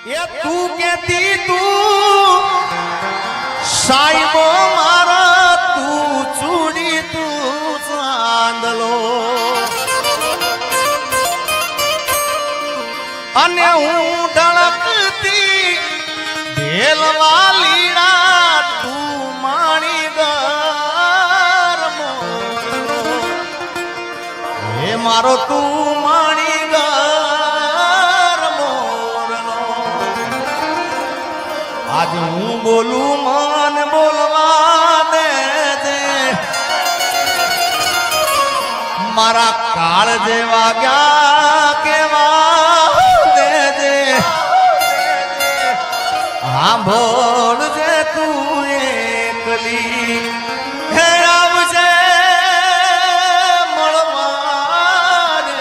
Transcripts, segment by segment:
એ તું કેતી તું સાઈબો મારા તું ચૂડી તું ચાંદલો અને હું ઢળકતી ઢેલવા લીડા તું માણી ગરમો હે મારો તું માણી ગરમો આજ હું બોલું મન બોલવા દે મારા કાળ જેવા ગયા કેવા દે સાંભળ જે તું એકલી હે આવજે મળવા રે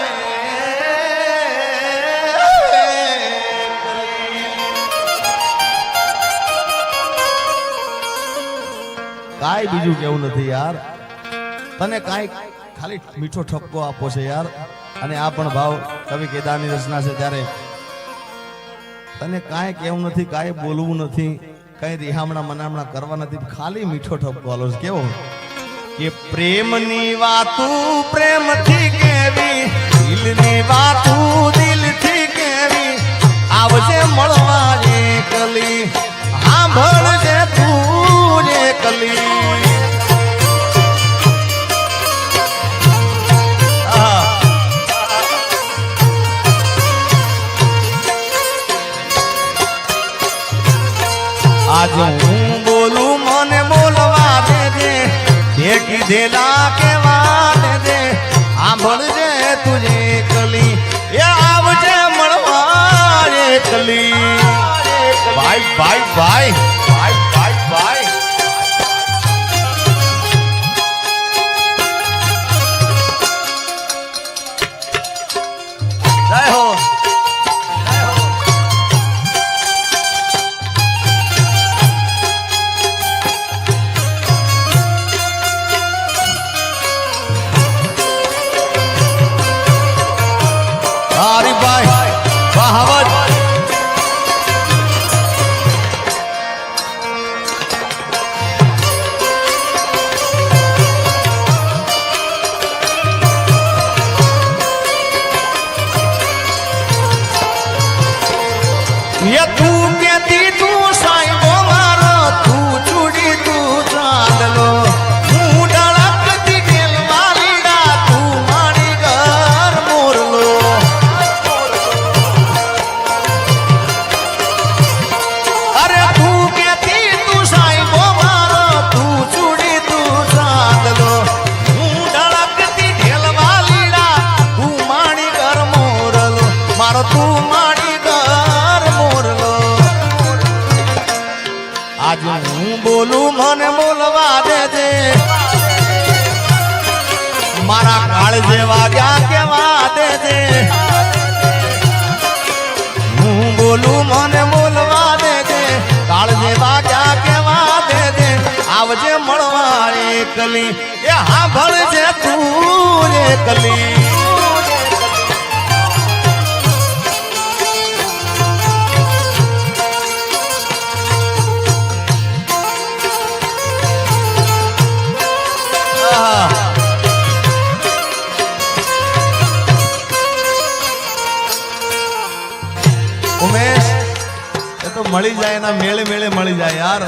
કાંઈ બીજું કેવું નથી યાર તને કાંઈ ખાલી મીઠો ઠપકો આપો છે યાર અને આ પણ ભાવ કવિ કેદારની રચના છે ત્યારે તને કાંઈ કેવું નથી કાંઈ બોલવું નથી કઈ રિહામણા મનામણા કરવા નથી ખાલી મીઠો ઠપકો આલો છે કેવો કે પ્રેમની વાતું પ્રેમથી કેવી દિલની વાતું દિલથી કેવી આવજે મળવા એકલી સાંભળજે તું એકલી આજ હું બોલું મને બોલવા દેજે તે કીધેલા કેવા દેજે સાંભળજે તુજે કલી એ આવજે મળવા એકલી ભાઈ ભાઈ ભાઈ ભાઈ ભાઈ ભાઈ જય હો હરિભાઈ બહાવત ये તું કેતી તું સાઈબો મારો તું ચૂડી તું ચાંદલો હું ઢળકતી ઢેલવા લીડા તું મારી ઘર મોરલો અરે તું કેતી તું સાઈબો મારો તું ચૂડી તું ચાંદલો હું ઢળકતી ઢેલવા લીડા તું મારી ઘર મોરલો મારો તું મારી ઘર મોરલો આજ હું બોલું મને બોલવા દેજે મારા કાળ જેવા ગયા કેવા દેજે હું બોલું મને બોલવા દેજે કાળ જેવા ગયા કેવા દેજે આવજે મળવા એકલી એ સાંભળજે તું એકલી ઉમેશ એ તો મળી જાય ના મેળે મેળે મળી જાય યાર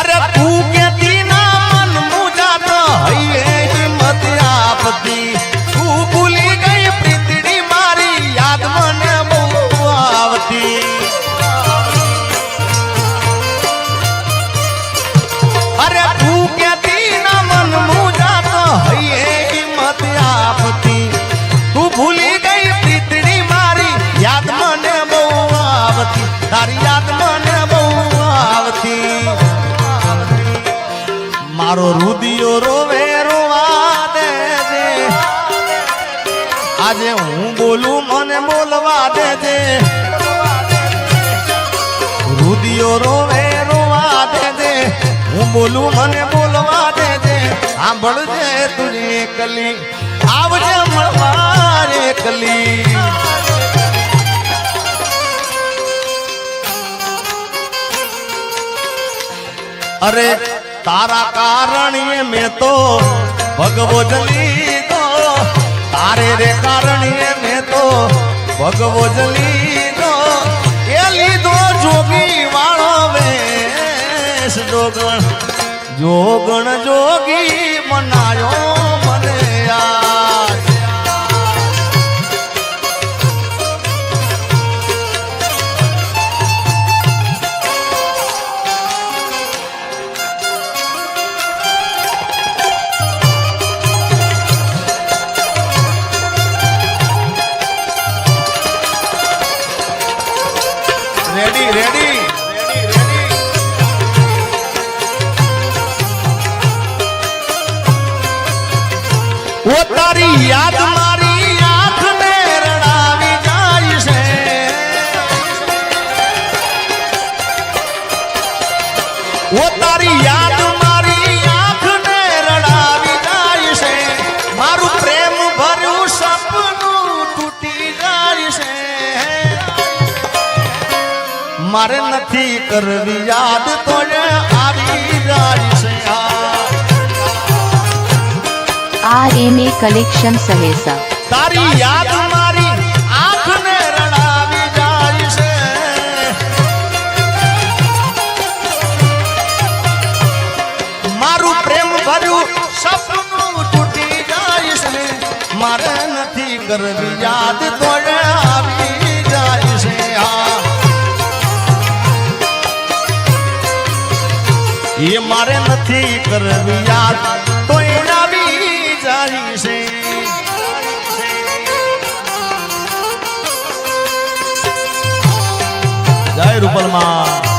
અરે તું કેતી ના મન મુજાતો હૈયે હિંમત આપતી તું ભૂલી ગઈ પ્રીતડી મારી યાદ મને બહુ આવતી અરે તું કેતી ના મન મુજાતો હૈયે હિંમત આપતી તું ભૂલી ગઈ પ્રીતડી મારી યાદ મને બહુ આવતી તારી યાદ મને બહુ આવતી મારો રુદિયો રોવે રોવા દેજે આજે હું બોલું મને બોલવા દેજે રુદિયો રોવે રોવા દેજે હું બોલું મને બોલવા દેજે સાંભળજે તુજે એકલી આવજે મળવા એકલી अरे तारा कारण ये मैं तो भगवो जली दो तारे रे कारण ये मैं तो भगवो जली दो ये लीधो जोगी वाळो वेश जोगण जोगण जोगी मनायो मने यार रेडी रेडी वो तारी याद मारी आंख में रड़ावी जाय से वो तारी याद मारी आंख में रड़ावी जाय से मारू प्रेम भरू सपनू टूटी जाय से मारे नथी करवी याद तो आवी जाय से RMA कलेक्शन सहेसा तारी याद मारी आंख ने रड़ावी जाय से मारू प्रेम भरू सपनू टूटी जाय से मारे नथी करवी याद तो आवी जाय से ये मारे नथी करवी याद तो आवी जाय से जय रूपल मां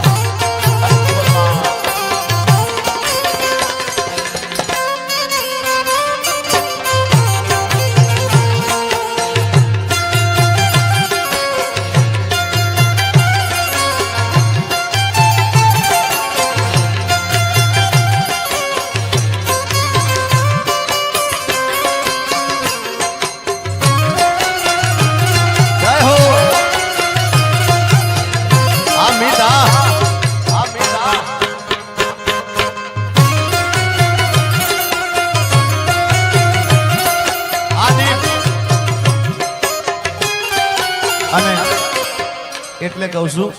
એટલે કહું છું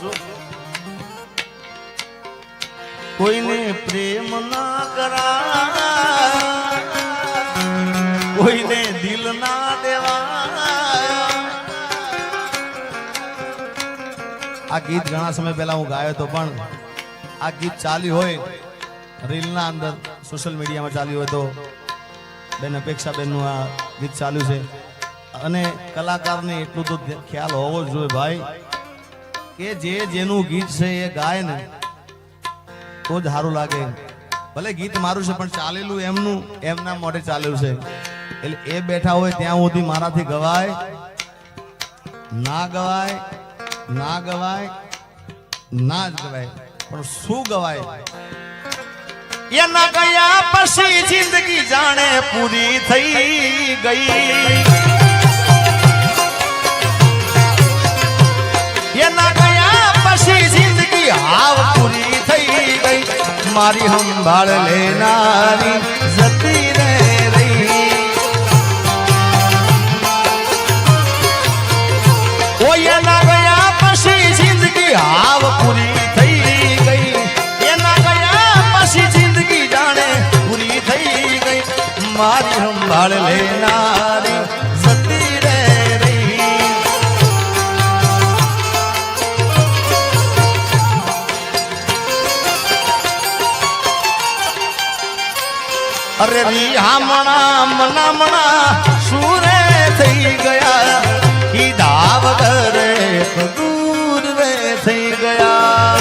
કોઈને પ્રેમ ના કરા કોઈને દિલ ના દેવા આ ગીત ઘણા સમય પહેલા હું ગાયો તો પણ આ ગીત ચાલ્યું હોય રીલ ના અંદર સોશિયલ મીડિયામાં ચાલ્યું હોય તો બેન અપેક્ષા બેન નું આ ગીત ચાલ્યું છે અને કલાકારને એટલું તો ખ્યાલ હોવો જ જોઈએ ભાઈ કે જે જેનું ગીત છે એ ગાય ને તો જ સારું લાગે ભલે ગીત મારું છે પણ ચાલેલું એમનું એમના મોઢે ચાલેલું છે એટલે એ બેઠા હોય ત્યાં સુધી મારાથી ગવાય ના ગવાય ના ગવાય ના જ ગવાય પણ શું ગવાય એના ગયા પછી જિંદગી જાણે પૂરી થઈ ગઈ એના ગયા પછી જિંદગી હાવ પૂરી થઈ ગઈ મારી સંભાળ લેનારી જતી રે રહી ઓ એના ગયા પછી જિંદગી હાવ પૂરી થઈ ગઈ એના ગયા પછી જિંદગી જાણે પૂરી થઈ ગઈ મારી સંભાળ લેનારી જતી રે अरे रिहामणा मनामणा सूरे થઈ ગયા કીધા વગર દૂર રે થઈ ગયા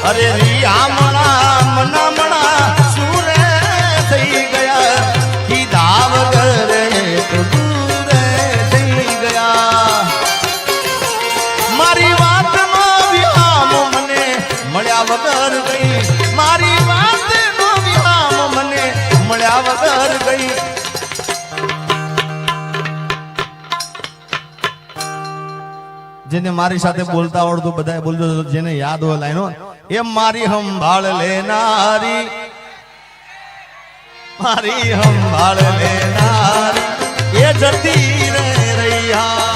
અરે રિહામણા મનામણા सूरे થઈ ગયા કીધા વગર દૂર થઈ ગયા મારી વાત નો વિહામ મને મળ્યા વગર જેને મારી સાથે બોલતા આવડતું બધા બોલજો, જેને યાદ હોય લાઈનો. એ મારી સંભાળ લેનારી, મારી સંભાળ લેનારી એ જતી રે રૈયા.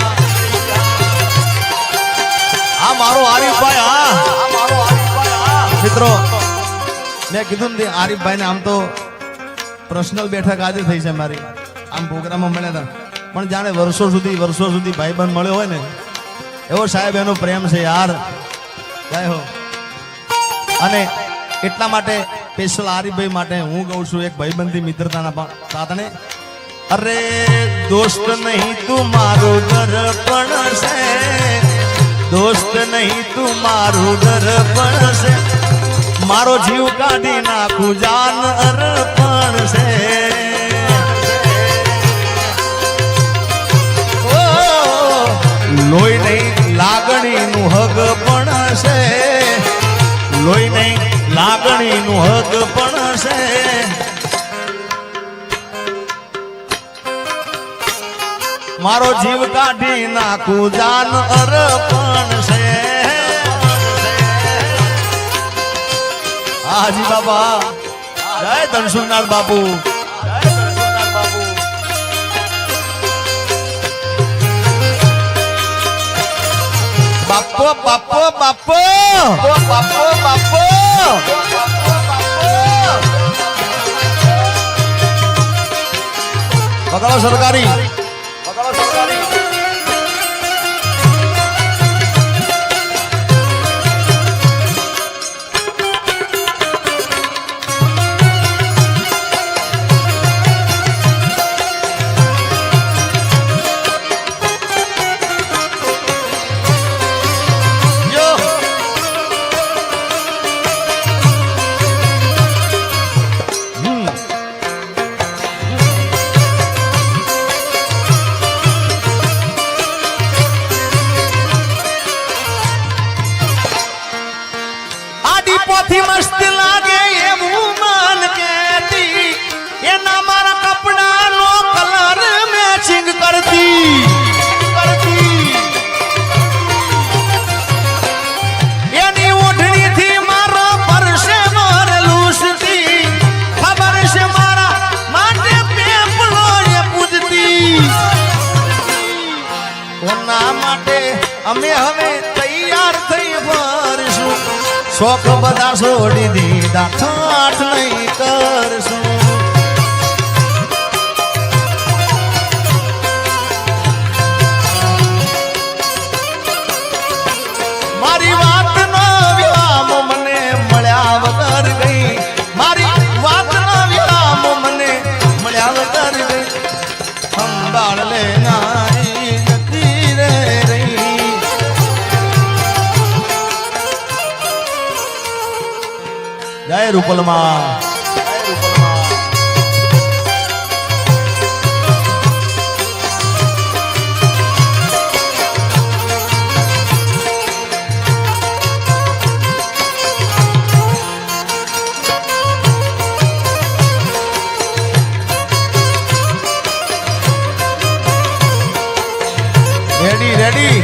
આ મારો આરીફભાઈ. હા મિત્રો, મેં કીધું ને આરીફભાઈ ને આમ તો પર્સનલ બેઠક આજે થઈ છે મારી, આમ પ્રોગ્રામમાં મળ્યા હતા, પણ જાણે વર્ષો સુધી ભાઈબંધ મળ્યો હોય ને એવો સાહેબ એનો પ્રેમ છે યાર. જય હો. અને એટલા માટે સ્પેશિયલ આરીફભાઈ માટે હું કહું છું એક ભાઈબંધી મિત્રતાના સાધને. અરે દોસ્ત નહીં તું મારું દર્પણ છે, દોસ્ત નહીં તું મારું દર્પણ છે, મારો જીવ કાઢી નાખું જાન અર્પણ છે. લોહી નહીં લાગણીનું હગ પણ છે, લોહી નહીં લાગણીનું હગ પણ છે. મારો જીવ કાઢી નાખું જાન અર્પણ છે. હાજી બાબા, જય ધનસુરનાથ બાપુ. બાપો બાપો બાપો બાપો બાપો પકડો સરકારી. પોથી મસ્ત લાગે એવું મન કેતી, એના મારા કપડાનો કલર મેચિંગ કરતી. એની ઓઢણીથી મારો પરસે ભરેલું સતી, ખબર છે મારા માટે પેપલો એ પૂજતી. કોના માટે અમે હવે તૈયાર થઈ ફરશું, શોખ બધા છોડી દીધા ઠાઠ નહીં કરશું. મારી વાતનો વિરામ મને મળ્યા વગર ગઈ, મારી વાતનો વિરામ મને મળ્યા વગર ગઈ. સંભાળ લેનારી જતી રે રહી. જય રૂપલમાં. Ready ready.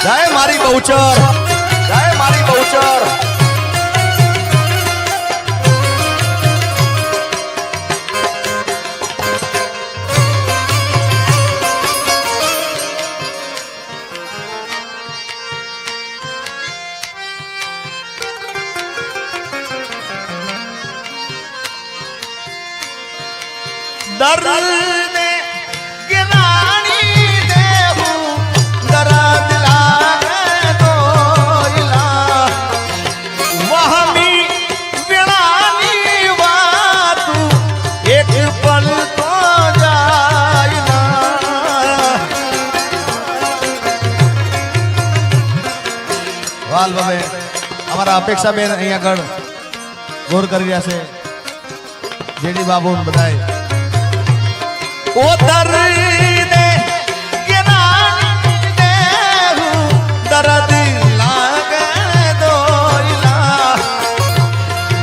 જય મારી બહુચર, જય મારી બહુચર. દર્દ ગિરાણી દેહું દર્દ લાગે તોયલા, વહમી વિરાની વાતું એક પલ તો જાય ના. વાલ બાબે અમારા અપેક્ષા બેન અહીંયા આગળ ગોર કરી રહ્યા છે, જેડી બાબુ બધાય. ઓ દર્દ ગિરાણી दर्द लागे दोइला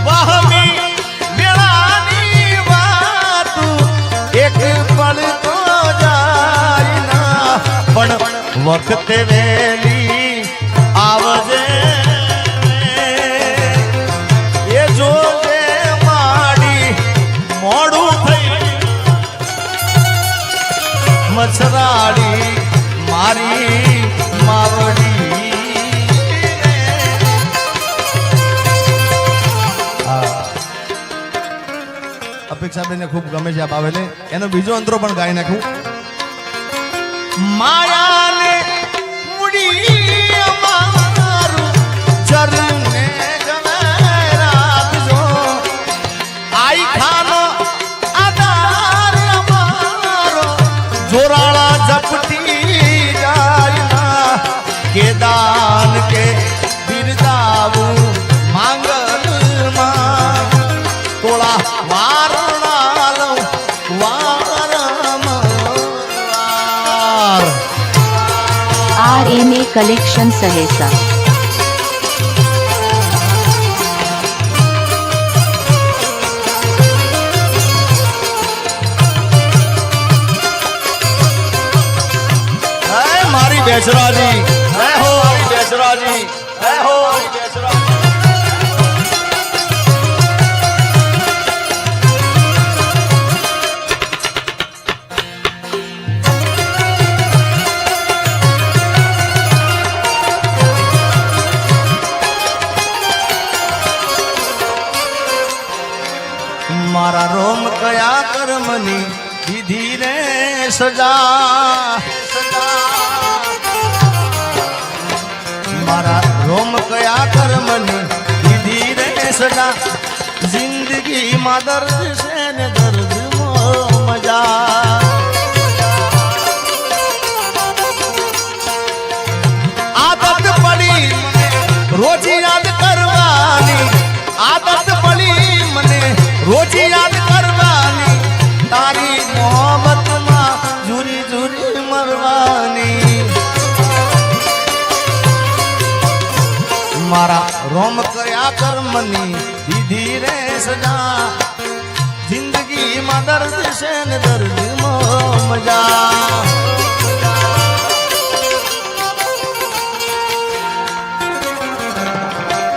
वहमी वेळानी वातू एक पल तो जायना पण वखते वेली आवजे ए जोजे माडी मोडू થઈ मच्छराड़ी मारी मावड़ी अपेक्षाबेन ने खूब गमे છે આ બાવેલે એનો બીજો અંતરો પણ ગાઈ નાખું માયા ને મુડી અમારું ચરણે ગમે રાખજો આઈ ખાનો આધાર અમારો જોરાળા ઝપટી જાયના કે દાન કે બિરદાવું માંગલમાં તોળા વારણા લઉં વારંવાર RMA કલેક્શન સહેસા मारी बेसराजी जय हो मारी बेसराजी जय हो मारी बेसराजी मारा रोम कया कर्मनी विधि रे सजा मारा रोम कया कर्मनी विधि रे सजा जिंदगी में दर्द से न दर्द मो मजा आदत पड़ी रोज याद करवानी आदत पड़ी मने रोज याद करवानी तारी मोहब्बत मां झूरी झूरी मरवानी मारा रोम कया कर्मनी विधि रे सजा जिंदगी में दर्द से न दर्द मो मजा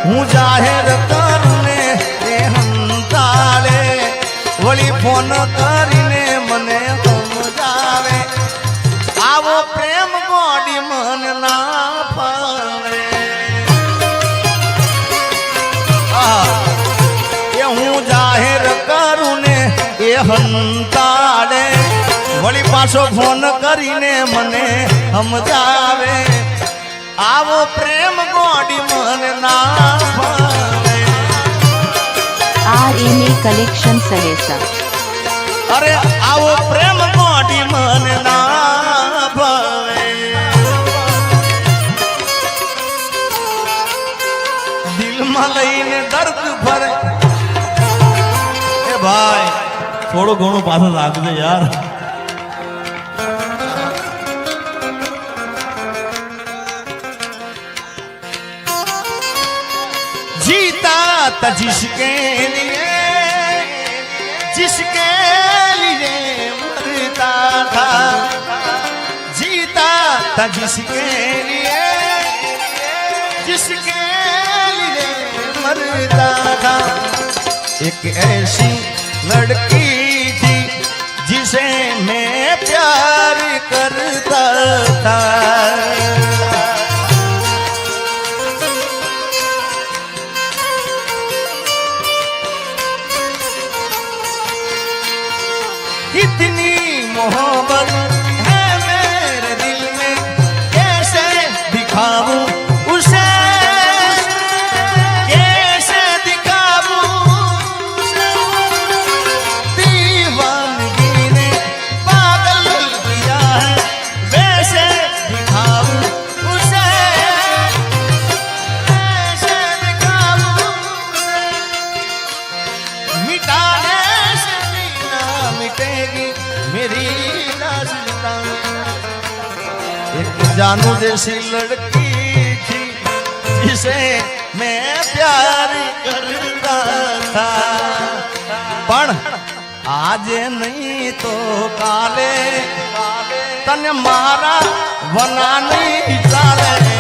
हूँ जाहिर करूने ए हंताले वली फोन करीने मने समजावे आवो प्रेम गोडी मन ना पावे ये हूँ जाहिर करूने ए हंताले वली पाछो फोन करीने मने समजावे आवो प्रेम गोडी मन ना पावे RMA કલેક્શન સહેસા अरे आवो प्रेम गोडी मन ना पावे दिल में लईने दर्द भरे ए भाई थोड़ो घणो पाछो लागजे यार जीता था जिसके लिए मरता था जीता था जिसके लिए मरता था एक ऐसी लड़की थी जिसे मैं प्यार करता था इतनी मोहब्बत है मेरे दिल में कैसे दिखाऊं उसे कैसे दिखाऊं दीवानगी ने पागल किया है वैसे दिखाऊं उसे कैसे दिखाऊं मिटाने से ना मिटेगी मेरी दास्तां एक जानू जैसी लड़की जिसे मैं प्यार करता था पण आज नहीं तो काले तने मारा वना नहीं चाले